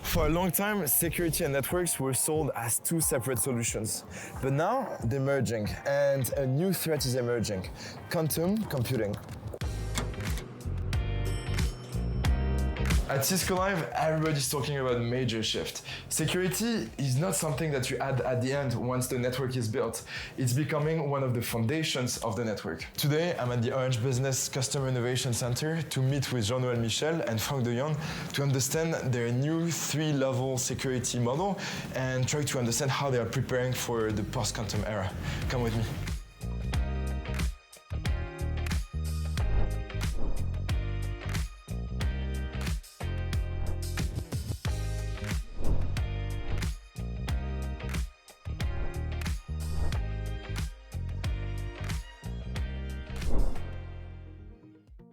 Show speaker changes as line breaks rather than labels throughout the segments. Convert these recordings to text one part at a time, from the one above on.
For a long time, security and networks were sold as two separate solutions. But now they're merging, and a new threat is emerging: quantum computing. At Cisco Live, everybody's talking about a major shift. Security is not something that you add at the end once the network is built. It's becoming one of the foundations of the network. Today, I'm at the Orange Business Customer Innovation Center to meet with Jean-Noël Michel and Franck de Jong to understand their new three-level security model and try to understand how they are preparing for the post-quantum era. Come with me.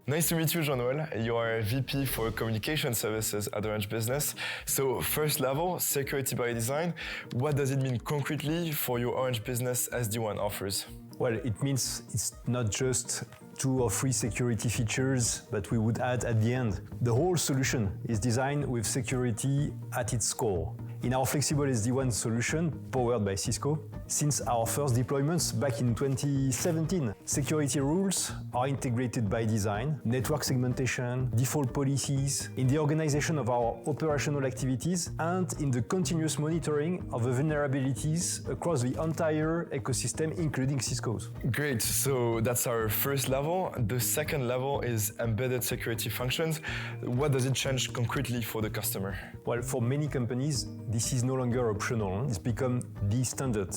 Nice to meet you, Jean-Noël. You are VP for Communication Services at Orange Business. So first level, security by design. What does it mean concretely for your Orange Business SD-WAN offers?
Well, it means it's not just 2 or 3 security features, but we would add at the end. The whole solution is designed with security at its core. In our flexible SD-WAN solution, powered by Cisco, since our first deployments back in 2017, security rules are integrated by design, network segmentation, default policies, in the organization of our operational activities, and in the continuous monitoring of the vulnerabilities across the entire ecosystem, including Cisco's.
Great, so that's our first level. The second level is embedded security functions. What does it change concretely for the customer?
Well, for many companies, this is no longer optional. It's become the standard.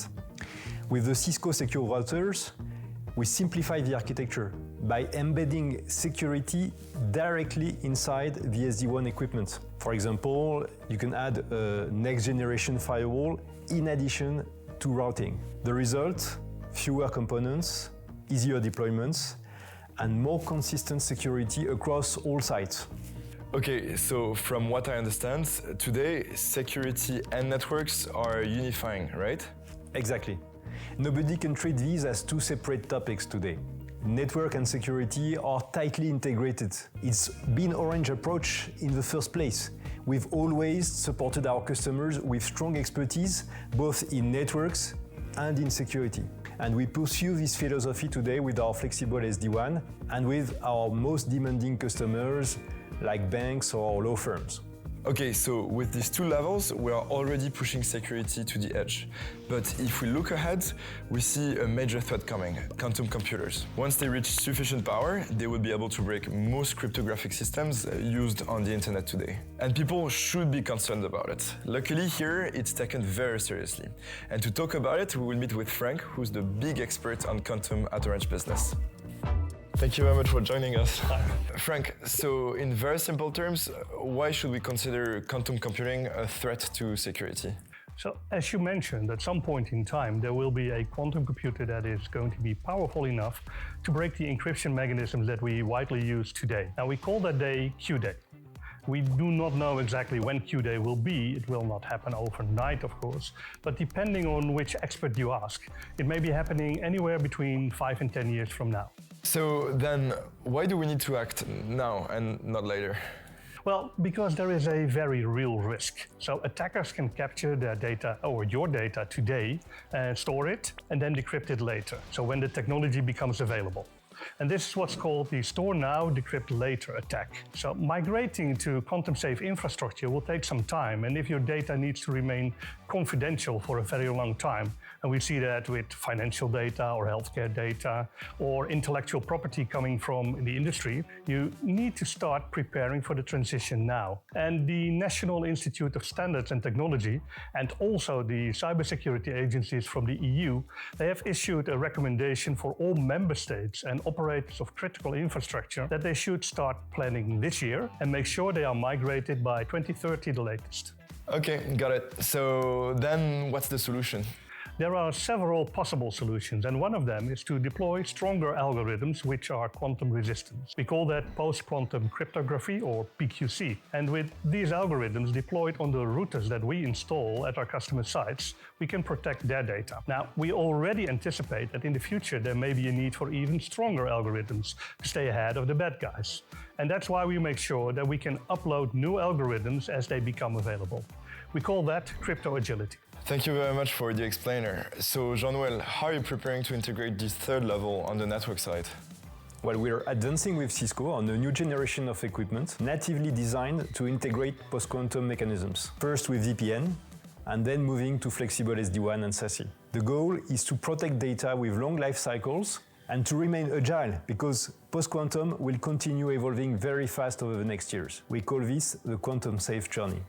With the Cisco Secure Routers, we simplify the architecture by embedding security directly inside the SD-WAN equipment. For example, you can add a next-generation firewall in addition to routing. The result? Fewer components, easier deployments, and more consistent security across all sites.
Okay, so from what I understand, today security and networks are unifying, right?
Exactly. Nobody can treat these as 2 separate topics today. Network and security are tightly integrated. It's been Orange's approach in the first place. We've always supported our customers with strong expertise, both in networks and in security. And we pursue this philosophy today with our flexible SD-WAN and with our most demanding customers like banks or law firms.
Okay, so with these 2 levels, we are already pushing security to the edge. But if we look ahead, we see a major threat coming: quantum computers. Once they reach sufficient power, they will be able to break most cryptographic systems used on the internet today. And people should be concerned about it. Luckily here, it's taken very seriously. And to talk about it, we will meet with Frank, who's the big expert on quantum at Orange Business. Thank you very much for joining us.
Hi.
Frank, so in very simple terms, why should we consider quantum computing a threat to security?
So, as you mentioned, at some point in time, there will be a quantum computer that is going to be powerful enough to break the encryption mechanisms that we widely use today. Now, we call that day Q-Day. We do not know exactly when Q-Day will be. It will not happen overnight, of course, but depending on which expert you ask, it may be happening anywhere between 5 and 10 years from now.
So then, why do we need to act now and not later?
Well, because there is a very real risk. So attackers can capture their data or your data today and store it and then decrypt it later, so when the technology becomes available. And this is what's called the store now, decrypt later attack. So migrating to quantum-safe infrastructure will take some time, and if your data needs to remain confidential for a very long time, and we see that with financial data or healthcare data or intellectual property coming from the industry, you need to start preparing for the transition now. And the National Institute of Standards and Technology and also the cybersecurity agencies from the EU, they have issued a recommendation for all member states and operators of critical infrastructure that they should start planning this year and make sure they are migrated by 2030 the latest.
Okay, got it. So then what's the solution?
There are several possible solutions, and one of them is to deploy stronger algorithms which are quantum resistant. We call that post-quantum cryptography, or PQC. And with these algorithms deployed on the routers that we install at our customer sites, we can protect their data. Now, we already anticipate that in the future there may be a need for even stronger algorithms to stay ahead of the bad guys. And that's why we make sure that we can upload new algorithms as they become available. We call that crypto agility.
Thank you very much for the explainer. So, Jean-Noël, how are you preparing to integrate this third level on the network side?
Well, we're advancing with Cisco on a new generation of equipment natively designed to integrate post-quantum mechanisms. First with VPN, and then moving to flexible SD-WAN and SASE. The goal is to protect data with long life cycles and to remain agile, because post-quantum will continue evolving very fast over the next years. We call this the quantum-safe journey.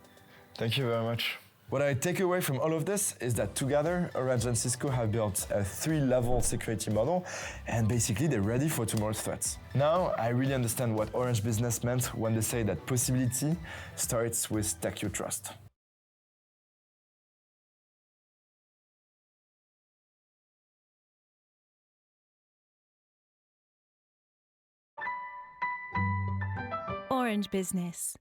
Thank you very much. What I take away from all of this is that together, Orange and Cisco have built a 3-level security model, and basically they're ready for tomorrow's threats. Now, I really understand what Orange Business meant when they say that possibility starts with tech you trust.
Orange Business.